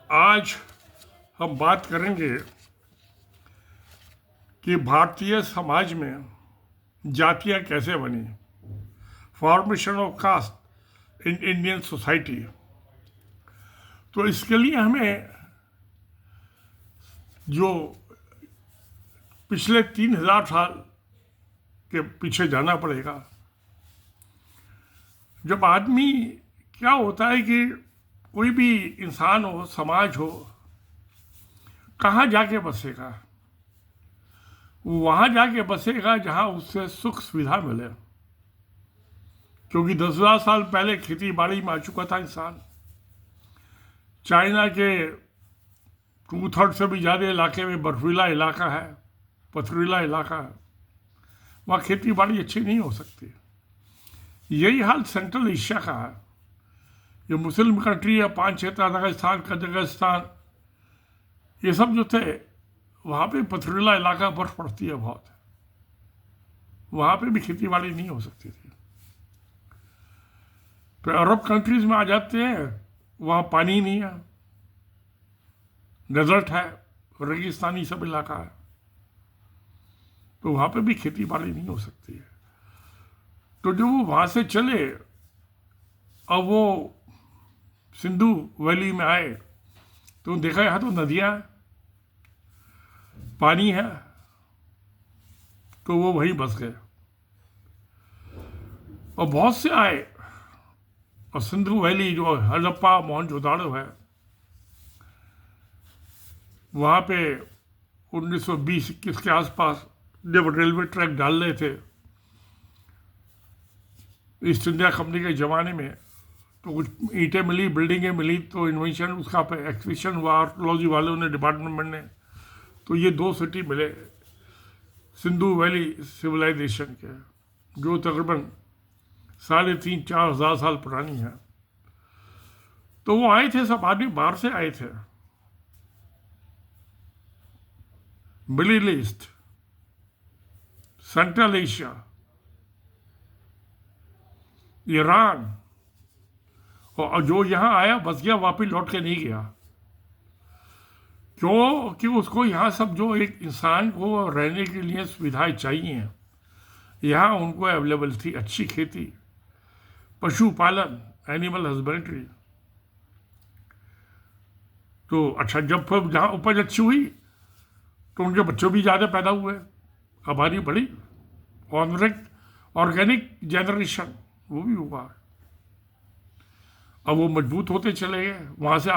आज हम बात करेंगे कि भारतीय समाज में जातियां कैसे बनी, formation of caste in Indian society. तो इसके लिए हमें जो पिछले 3000 साल के पीछे जाना पड़ेगा। जब आदमी, क्या होता है कि कोई भी इंसान हो, समाज हो, कहाँ जाके बसेगा? वहाँ जाके बसेगा जहाँ उससे सुख सुविधा मिले, क्योंकि 10,000 साल पहले खेती बाड़ी में आ चुका था इंसान। चाइना के 2/3 से भी ज़्यादा इलाके में बर्फीला इलाका है, पथरीला इलाका है, वहाँ खेती बाड़ी अच्छी नहीं हो सकती। यही हाल सेंट्रल एशिया का है। ये मुस्लिम कंट्री है, 5-6 ताजिकिस्तान, कजाकिस्तान, ये सब जो थे, वहाँ पे पथरीला इलाका, बर्फ पड़ती है बहुत, वहाँ पे भी खेती बाड़ी नहीं हो सकती थी। फिर अरब कंट्रीज में आ जाते हैं, वहाँ पानी नहीं है, डेजर्ट है, रेगिस्तानी सब इलाका है, तो वहाँ पे भी खेती बाड़ी नहीं हो सकती है। तो जब वो वहाँ से चले, अब वो सिंधु वैली में आए, तो देखा यहाँ तो नदियाँ, पानी है, तो वो वहीं बस गए। और बहुत से आए, और सिंधु वैली जो हड़प्पा मोहनजोदड़ो है, वहाँ पे 1920-21 के आसपास जब रेलवे ट्रैक डाल रहे थे ईस्ट इंडिया कंपनी के ज़माने में, तो कुछ ईंटें मिली, बिल्डिंगें मिली, तो इन्वेंशन उसका पे एक्सहिबिशन हुआ आर्कोलॉजी वालों ने, डिपार्टमेंट ने। तो ये 2 सिटी मिले सिंधु वैली सिविलाइजेशन के, जो तकरीबन 3,500-4 हज़ार साल पुरानी है। तो वो आए थे, सब आदमी बाहर से आए थे, middle east, central Asia, Iran, और जो यहाँ आया बस गया, वापिस लौट के नहीं गया। क्यों? कि उसको यहाँ सब, जो एक इंसान को रहने के लिए सुविधाएं चाहिए, यहाँ उनको अवेलेबल थी। अच्छी खेती, पशुपालन, एनिमल हस्बेंड्री। तो अच्छा, जब फिर जहाँ उपज अच्छी हुई तो उनके बच्चों भी ज़्यादा पैदा हुए, आबादी बढ़ी, ऑर्गेनिक जनरेशन वो भी हुआ। अब वो मजबूत होते चले गए, वहाँ से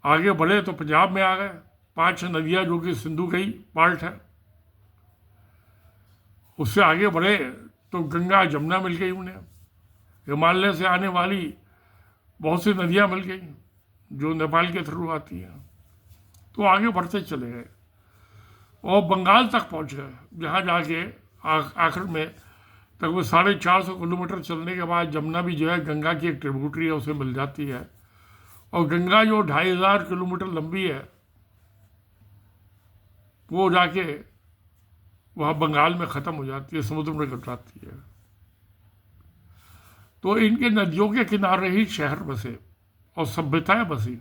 आगे बढ़े तो पंजाब में आ गए। 5 नदियाँ जो कि सिंधु का ही पार्ट है, उससे आगे बढ़े तो गंगा जमुना मिल गई उन्हें। हिमालय से आने वाली बहुत सी नदियाँ मिल गई जो नेपाल के थ्रू आती हैं। तो आगे बढ़ते चले गए और बंगाल तक पहुँच गए, जहाँ जाके आखिर में तक वो 450 किलोमीटर चलने के बाद जमुना भी जो है गंगा की एक ट्रिब्यूटरी है, उसे मिल जाती है। और गंगा जो 2,500 किलोमीटर लंबी है, वो जाके वहाँ बंगाल में ख़त्म हो जाती है, समुद्र में टकराती है। तो इनके नदियों के किनारे ही शहर बसे और सभ्यताएं बसी।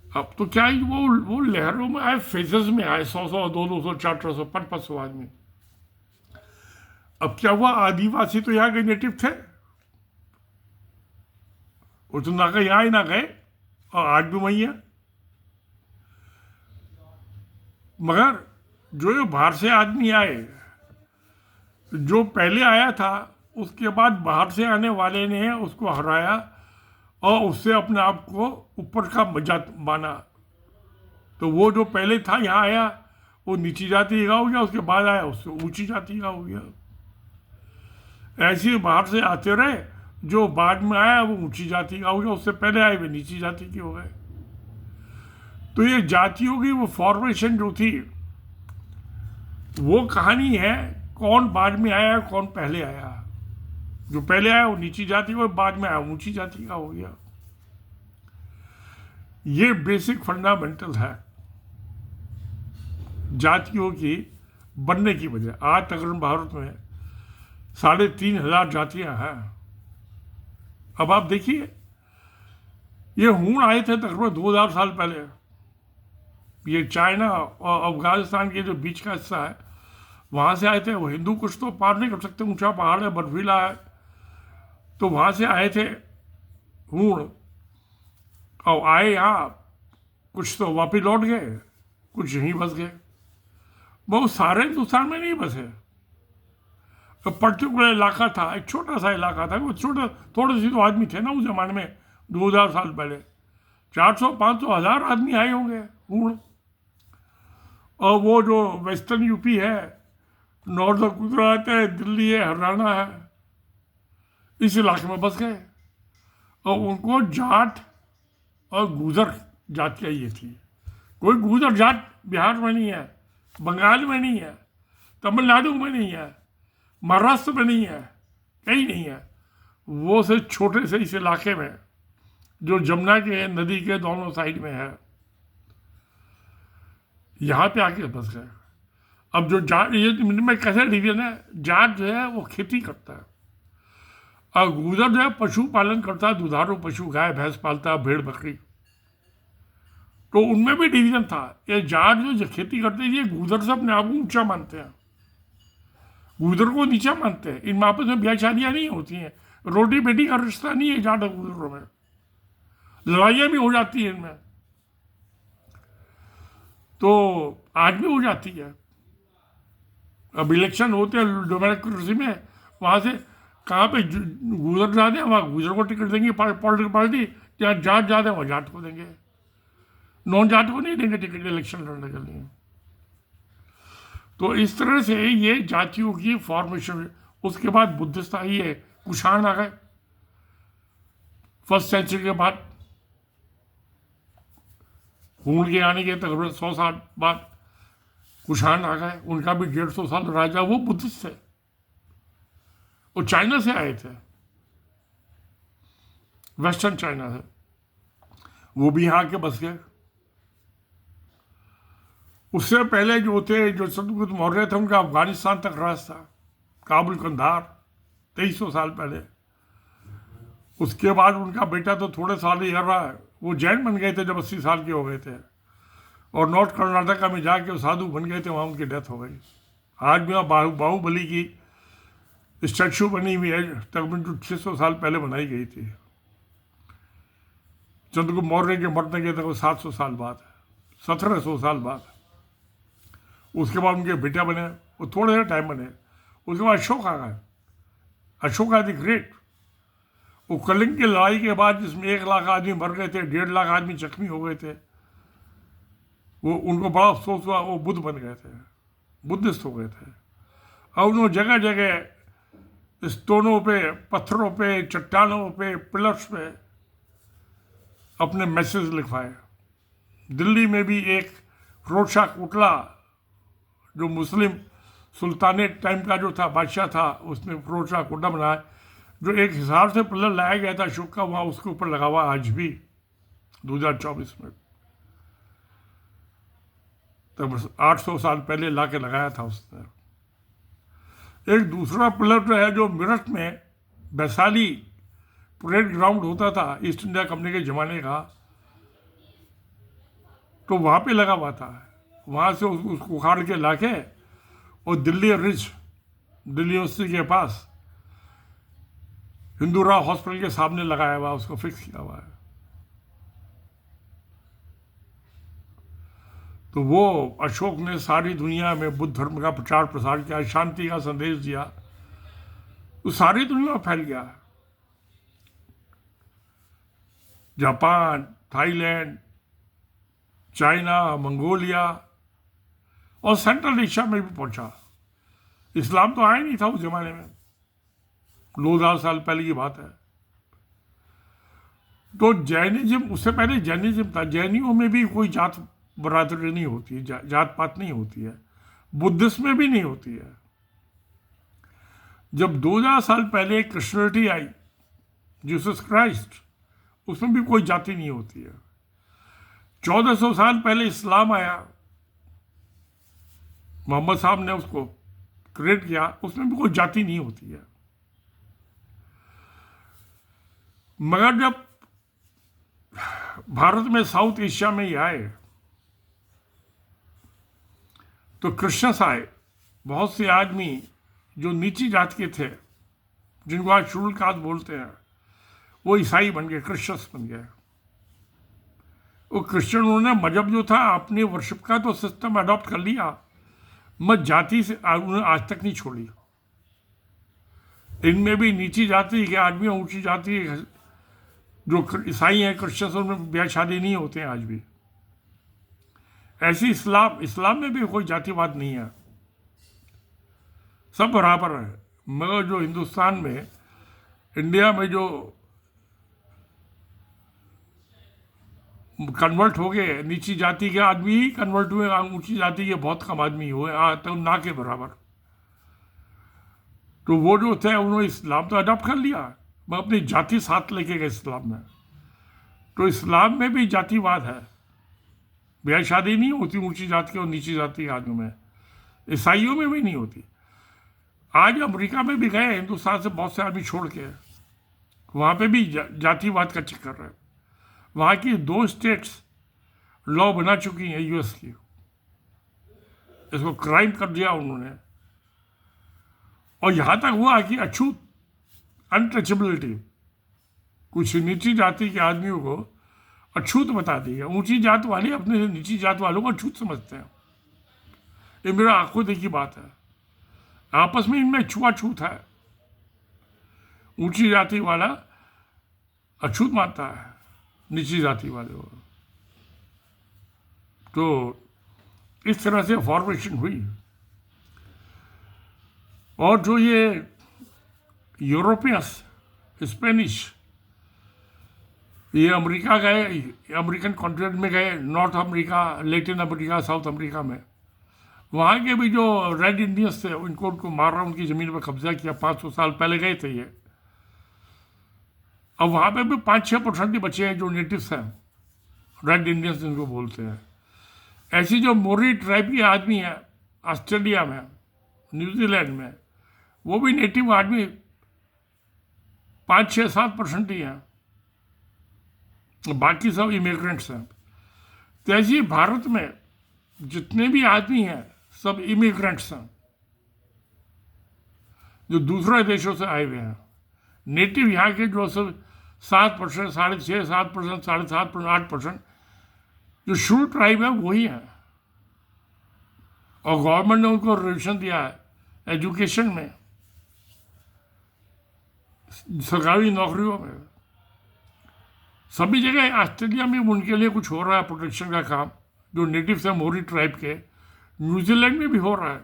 अब तो क्या ही वो लहरों में आए, फेजेस में आए, 100-100, 200, 400, 500 आदमी। अब क्या हुआ, आदिवासी तो यहाँ के नेटिव थे, वो तो ना गए, यहाँ ही ना गए, और आज भी वही है। मगर जो बाहर से आदमी आए, जो पहले आया था, उसके बाद बाहर से आने वाले ने उसको हराया और उससे अपने आप को ऊपर का मजा माना। तो वो जो पहले था यहाँ आया, वो नीची जाति का हो गया, उसके बाद आया उससे ऊंची जाति का हो गया। ऐसे बाहर से आते रहे, जो बाद में आया वो ऊंची जाति का हो गया, उससे पहले आए वे नीची जाति के हो गए। तो ये जातियों की वो फॉर्मेशन जो थी, वो कहानी है, कौन बाद में आया, कौन पहले आया। जो पहले आया वो नीची जाति का, बाद में आया ऊंची जाति का हो गया। ये बेसिक फंडामेंटल है जातियों की बनने की वजह। आज तकरीबन भारत में 3,500 जातियां हैं। अब आप देखिए ये हूण आए थे तकरीबन 2000 साल पहले। ये चाइना और अफगानिस्तान के जो बीच का हिस्सा है वहाँ से आए थे। वो हिंदू कुछ तो पार नहीं कर सकते, ऊंचा पहाड़ है, बर्फीला है, तो वहाँ से आए थे हूण। और आए यहाँ, कुछ तो वापिस लौट गए, कुछ यहीं बस गए। बहुत सारे हिंदुस्तान में नहीं बसे। तो पर्टिकुलर इलाका था, एक छोटा सा इलाका था, वो छोटे थोड़े से तो आदमी थे ना उस जमाने में, 2000 साल पहले। 400 500 1000 आदमी आए होंगे हूण। और वो जो वेस्टर्न यूपी है, नॉर्दर्न गुजरात है, दिल्ली है, हरियाणा है, इस इलाके में बस गए। और उनको जाट और गुजर जात चाहिए थी। कोई गुजर जाट बिहार में नहीं है, बंगाल में नहीं है, तमिलनाडु में नहीं है, महाराष्ट्र में नहीं है, कहीं नहीं है। वो से छोटे से इस इलाके में जो जमुना के नदी के दोनों साइड में है, यहाँ पे आके बस गए। अब जो जाट, ये में कैसे डिवीजन है, जाट जो है वो खेती करता है, और गुजर जो है पशुपालन करता है, दुधारू पशु, गाय भैंस पालता है, भेड़ बकरी। तो उनमें भी डिवीजन था। ये जाट जो खेती करते हैं, ये गुजर से अपने आप को ऊंचा मानते हैं, गुजर को नीचा मानते हैं। इन आपस में ब्याह शादियाँ नहीं होती हैं, रोटी बेटी का रिश्ता नहीं है जाट और गुजरों में, लड़ाइयाँ भी हो जाती हैं इनमें, तो आज भी हो जाती है। अब इलेक्शन होते हैं डेमोक्रेसी में, वहाँ से कहाँ पे गुजर जाते हैं वहाँ गुजर को टिकट देंगे पॉलिटिकल पार्टी, जहाँ जाट जाते हैं वहाँ जाट को देंगे, नॉन जाट को नहीं देंगे टिकट इलेक्शन लड़ने के लिए। तो इस तरह से ये जातियों की फॉर्मेशन। उसके बाद बुद्धिस्ट आई है, कुषाण आ गए फर्स्ट सेंचुरी के बाद। हूण के आने के तकरीबन 100 साल बाद कुषाण आ गए, उनका भी 150 साल राजा, वो बुद्धिस्ट थे, वो चाइना से आए थे, वेस्टर्न चाइना से, वो भी यहाँ के बस गए। उससे पहले जो थे, जो चंद्रगुप्त मौर्य थे, उनका अफगानिस्तान तक राज था, काबुल कंधार, 2300 साल पहले। उसके बाद उनका बेटा तो थोड़े साल ही रहा है, वो जैन बन गए थे जब 80 साल के हो गए थे, और नॉर्थ कर्नाटका में जाके साधु बन गए थे, वहाँ उनकी डेथ हो गई। आज भी वहाँ बाहुबली की स्टैचू बनी हुई है, तकरीबन 600 साल पहले बनाई गई थी। चंद्रगुप्त मौर्य के मरने के तक 700 साल बाद, 1700 साल बाद। उसके बाद उनके बेटा बने, वो थोड़े से टाइम बने। उसके बाद अशोक आ गए, अशोक द ग्रेट। वो कलिंग की लड़ाई के बाद जिसमें 1 लाख आदमी मर गए थे, 1.5 लाख आदमी जख्मी हो गए थे, वो उनको बड़ा अफसोस हुआ, वो बुद्ध बन गए थे, बुद्धिस्ट हो गए थे। और उन्होंने जगह जगह स्टोनों पे, पत्थरों पे, चट्टानों पे, पिलर्स पे अपने मैसेज लिखवाए। दिल्ली में भी एक फिरोज शाह कोटला, जो मुस्लिम सुल्तानेट टाइम का जो था बादशाह था, उसने फिरोज शाह कोटला बनाया, जो एक हिसाब से पिलर लाया गया था अशोक का, वहाँ उसके ऊपर लगा हुआ आज भी 2024 में। तब 800 साल पहले ला के लगाया था उसने। एक दूसरा पिलर जो है, जो मेरठ में वैशाली परेड ग्राउंड होता था ईस्ट इंडिया कंपनी के ज़माने का, तो वहाँ पे लगा हुआ था। वहाँ से उसको उखाड़ के लाके और दिल्ली रिज, दिल्ली यूनिवर्सिटी के पास हिंदू राव हॉस्पिटल के सामने लगाया हुआ, उसको फिक्स किया हुआ है। तो वो अशोक ने सारी दुनिया में बुद्ध धर्म का प्रचार प्रसार किया, शांति का संदेश दिया, तो सारी दुनिया में फैल गया। जापान, थाईलैंड, चाइना, मंगोलिया और सेंट्रल एशिया में भी पहुंचा। इस्लाम तो आया नहीं था उस जमाने में, 2000 साल पहले की बात है। तो जैनिज्म, उससे पहले जैनिज्म था। जैनियों में भी कोई जात बरादरी नहीं होती है, जात पात नहीं होती है। बुद्धिज्म में भी नहीं होती है। जब 2000 साल पहले क्रिश्चियनिटी आई, जीसस क्राइस्ट, उसमें भी कोई जाति नहीं होती है। 1400 साल पहले इस्लाम आया, मोहम्मद साहब ने उसको क्रिएट किया, उसमें भी कोई जाति नहीं होती है। मगर जब भारत में साउथ एशिया में ही आए तो कृष्णस आए। बहुत से आदमी जो नीची जात के थे, जिनको आज शेड्यूल कास्ट बोलते हैं, वो ईसाई बन गए, क्रिश्चियंस बन गए। वो क्रिश्चियन, उन्होंने मजहब जो था अपने वर्शिप का तो सिस्टम अडॉप्ट कर लिया, मत जाति से उन्होंने आज तक नहीं छोड़ी। इनमें भी नीची जाति के आदमी और ऊंची जाति जो ईसाई हैं, क्रिश्चियंस, उनमें ब्याह शादी नहीं होते हैं आज भी। ऐसी इस्लाम में भी कोई जातिवाद नहीं है, सब बराबर है। मगर जो हिंदुस्तान में, इंडिया में जो कन्वर्ट हो गए, नीची जाति के आदमी ही कन्वर्ट हुए, ऊंची जाति के बहुत कम आदमी हुए, तो ना के बराबर। तो वो जो थे उन्होंने इस्लाम तो अडॉप्ट कर लिया, मगर अपनी जाति साथ लेके गए इस्लाम में। तो इस्लाम में भी जातिवाद है, ब्याह शादी नहीं होती ऊंची जाति के और नीची जाति के आदमियों में, ईसाइयों में भी नहीं होती। आज अमेरिका में भी गए, हिंदुस्तान से बहुत से आदमी छोड़ के, वहाँ पे भी जातिवाद का चक्कर है। वहाँ की 2 स्टेट्स लॉ बना चुकी हैं यूएस की, इसको क्राइम कर दिया उन्होंने। और यहाँ तक हुआ कि अछूत, अनटचेबिलिटी, कुछ नीची जाति के आदमियों को अछूत बता दिया। ऊंची जात वाले अपने नीची जात वालों को अछूत समझते हैं। ये मेरा आंखों देखी बात है। आपस में इनमें छुआछूत है। ऊंची जाति वाला अछूत मानता है नीची जाति वाले को। तो इस तरह से फॉर्मेशन हुई। और जो ये यूरोपियंस, स्पेनिश, ये अमेरिका गए, अमेरिकन कॉन्टिनेंट में गए, north America, Latin America, south America में, वहाँ के भी जो रेड इंडियंस थे उनको मारा, उनकी ज़मीन पर कब्जा किया। 500 साल पहले गए थे ये। अब वहाँ पे भी 5-6% ही बचे हैं जो नेटिव्स हैं, रेड इंडियंस जिनको बोलते हैं। ऐसी जो मोरी ट्राइब के आदमी हैं ऑस्ट्रेलिया में, न्यूजीलैंड में, वो भी नेटिव आदमी 5-6-7% ही हैं, बाकी सब इमिग्रेंट्स हैं। तो ऐसे भारत में जितने भी आदमी हैं सब इमिग्रेंट्स हैं, जो दूसरे देशों से आए हुए हैं। नेटिव यहाँ के जो सब 7%, 6.5%, 7%, 7.5%, 8% जो शुरू ट्राइब है वही है। और गवर्नमेंट ने उनको रिजर्वेशन दिया है एजुकेशन में, सरकारी नौकरियों में, सभी जगह। ऑस्ट्रेलिया में उनके लिए कुछ हो रहा है प्रोटेक्शन का काम, जो नेटिव्स हैं मोरी ट्राइब के। न्यूजीलैंड में भी हो रहा है,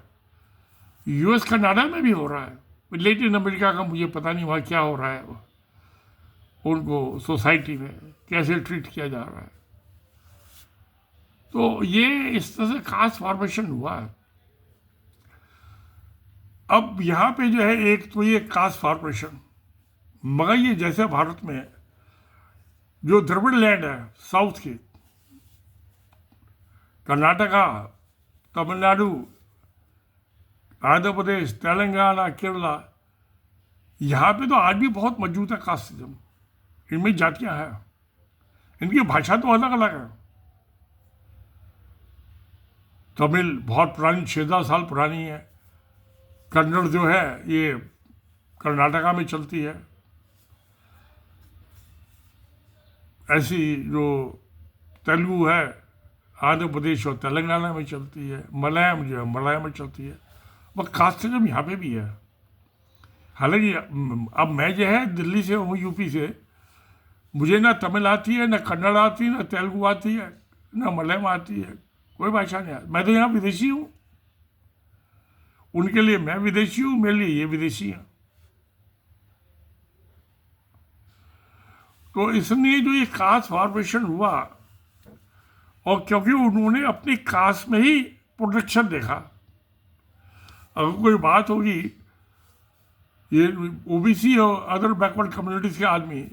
यूएस कनाडा में भी हो रहा है। लैटिन अमेरिका का मुझे पता नहीं वहाँ क्या हो रहा है, उनको सोसाइटी में कैसे ट्रीट किया जा रहा है। तो ये इस तरह से खास फॉर्मेशन हुआ है। अब यहाँ पे जो है एक तो ये कास्ट फॉर्मेशन, मगर ये जैसे भारत में जो द्रविड़ लैंड है साउथ की, कर्नाटका, तमिलनाडु, आंध्र प्रदेश, तेलंगाना, केरला, यहाँ पे तो आज भी बहुत मौजूद है कास्टिज्म। इनमें जातियाँ हैं, इनकी भाषा तो अलग अलग है। तमिल बहुत पुरानी, 6,000 साल पुरानी है। कन्नड़ जो है ये कर्नाटका में चलती है। ऐसी जो तेलुगु है आंध्र प्रदेश और तेलंगाना में चलती है। मलयालम जो है मलयालम में चलती है। वह कास्टिज्म यहाँ पे भी है। हालांकि अब मैं जो है दिल्ली से हूँ, यूपी से, मुझे ना तमिल आती है, ना कन्नड़ आती है, ना तेलुगु आती है, ना मलयालम आती है, कोई भाषा नहीं आती। मैं तो यहाँ विदेशी हूँ, उनके लिए मैं विदेशी हूँ, मेरे लिए ये विदेशी हैं। तो इसलिए जो ये कास्ट फॉर्मेशन हुआ, और क्योंकि उन्होंने अपनी कास्ट में ही प्रोटेक्शन देखा। अगर कोई बात होगी, ये ओबीसी और अदर बैकवर्ड कम्युनिटीज के आदमी,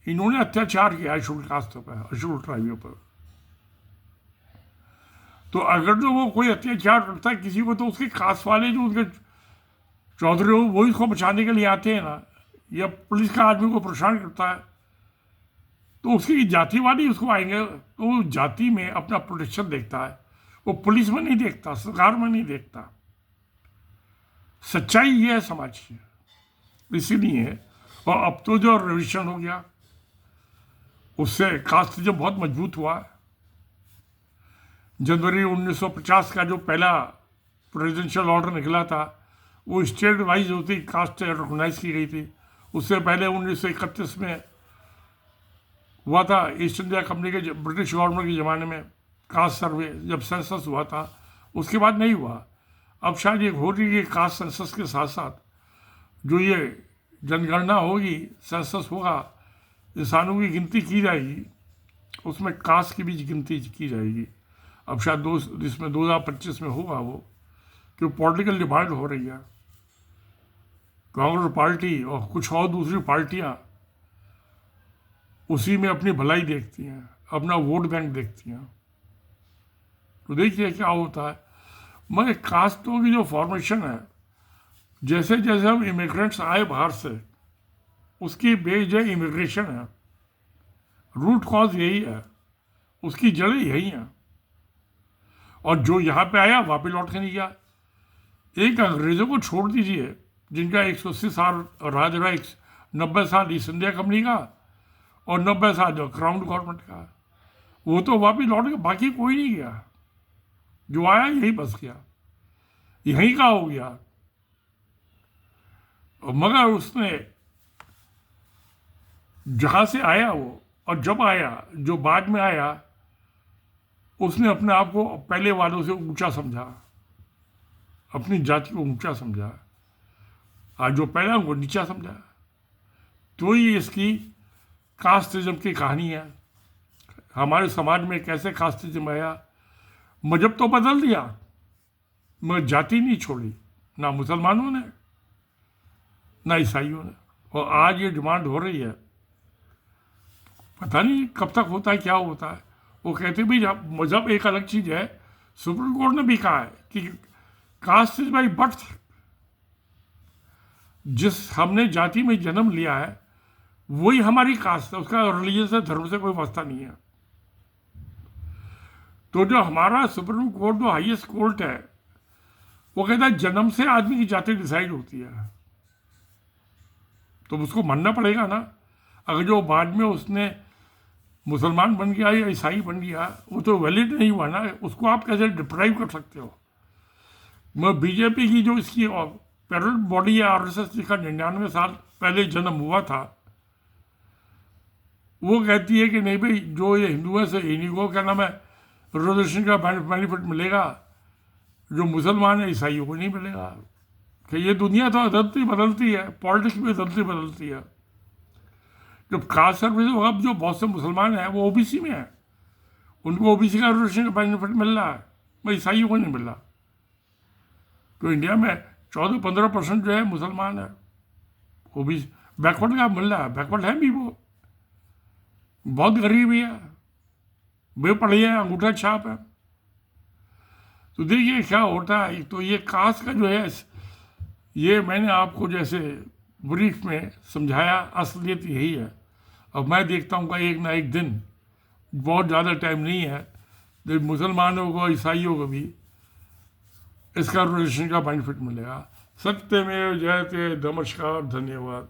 इन्होंने अत्याचार किया शेड्यूल कास्ट पर, शेड्यूल ट्राइबों पर। तो अगर जो वो कोई अत्याचार करता है किसी को, तो उसके कास्ट वाले जो उनके चौधरी हो वो इसको बचाने के लिए आते हैं ना, या पुलिस का आदमी को परेशान करता है, तो उसकी जातिवादी उसको आएंगे तो वो जाति में अपना प्रोटेक्शन देखता है, वो पुलिस में नहीं देखता, सरकार में नहीं देखता। सच्चाई ये है समाज की, इसीलिए। और अब तो जो रिविजन हो गया उससे कास्टिज्म बहुत मजबूत हुआ। जनवरी 1950 का जो पहला प्रेसिडेंशियल ऑर्डर निकला था वो स्टेट वाइज होती कास्ट रिकॉग्नाइज की गई थी। उससे पहले 1931 में हुआ था ईस्ट इंडिया कंपनी के ब्रिटिश गवर्नमेंट के ज़माने में कास्ट सर्वे, जब सेंसस हुआ था, उसके बाद नहीं हुआ। अब शायद ये हो रही है कास्ट सेंसस के साथ साथ जो ये जनगणना होगी, सेंसस होगा, इंसानों की गिनती की जाएगी, उसमें कास्ट की भी गिनती की जाएगी। अब शायद इसमें 2025 में होगा वो, क्योंकि पॉलिटिकल डिमांड हो रही है। कांग्रेस पार्टी और कुछ और दूसरी पार्टियां उसी में अपनी भलाई देखती हैं, अपना वोट बैंक देखती हैं। तो देखिए क्या होता है। मगर कास्टों की जो फॉर्मेशन है, जैसे जैसे हम इमिग्रेंट्स आए बाहर से, उसकी बेस जो इमिग्रेशन है, रूट कॉज यही है, उसकी जड़ें यही हैं। और जो यहाँ पे आया वापस लौट के नहीं गया। एक अंग्रेज़ों को छोड़ दीजिए जिनका 180 साल राज रहा, 90 साल ईस्ट इंडिया कंपनी का और 90 साल जो क्राउन गवर्नमेंट का, वो तो वापस लौट गया, बाकी कोई नहीं गया। जो आया यही बस गया, यहीं का हो गया। मगर उसने जहाँ से आया वो, और जब आया, जो बाद में आया, उसने अपने आप को पहले वालों से ऊंचा समझा, अपनी जाति को ऊंचा समझा। आज जो पहला वो नीचा समझा। तो ये इसकी कास्टिज्म की कहानी है। हमारे समाज में कैसे कास्टिज्म आया। मजहब तो बदल दिया मगर जाति नहीं छोड़ी, ना मुसलमानों ने ना ईसाइयों ने। और आज ये डिमांड हो रही है, पता नहीं कब तक होता है, क्या होता है। वो कहते भी मजहब एक अलग चीज़ है। सुप्रीम कोर्ट ने भी कहा है कि कास्ट इज बाई बर्थ। जिस हमने जाति में जन्म लिया है वही हमारी कास्ट है, उसका रिलीजन से, धर्म से कोई वास्ता नहीं है। तो जो हमारा सुप्रीम कोर्ट, जो हाईएस्ट कोर्ट है, वो कहता है जन्म से आदमी की जाति डिसाइड होती है। तो उसको मानना पड़ेगा ना। अगर जो बाद में उसने मुसलमान बन गया या ईसाई बन गया, वो तो वैलिड नहीं हुआ ना, उसको आप कैसे डिप्राइव कर सकते हो। मैं बीजेपी की जो इसकी पैरेंट बॉडी है आरएसएस, जिसका 99 साल पहले जन्म हुआ था, वो कहती है कि नहीं भाई, जो ये हिंदू है से इन्हीं को क्या नाम है रिजर्वेशन का बेनिफिट मिलेगा, जो मुसलमान है ईसाइयों को नहीं मिलेगा। कि ये दुनिया तो बदलती है, पॉलिटिक्स भी बदलती है। जब कास्ट सर्विस होगा, अब जो बहुत से मुसलमान हैं वो ओबीसी में है, उनको ओबीसी का रिजर्वेशन का बेनिफिट मिल रहा है, भाई ईसाइयों को नहीं मिल रहा। तो इंडिया में 14-15% जो है मुसलमान है, ओबीसी बैकवर्ड का मिल रहा है। बैकवर्ड है भी, वो बहुत गरीब ही है, बेपढ़ी है, अंगूठा छाप है। तो देखिए क्या होता है। तो ये कास्ट का जो है, ये मैंने आपको जैसे ब्रीफ में समझाया, असलियत यही है। अब मैं देखता हूँ कि एक ना एक दिन, बहुत ज़्यादा टाइम नहीं है, जब मुसलमानों को, ईसाइयों को भी इसका रिजर्वेशन का बेनिफिट मिलेगा। सत्यमेव जयते। नमस्कार, धन्यवाद।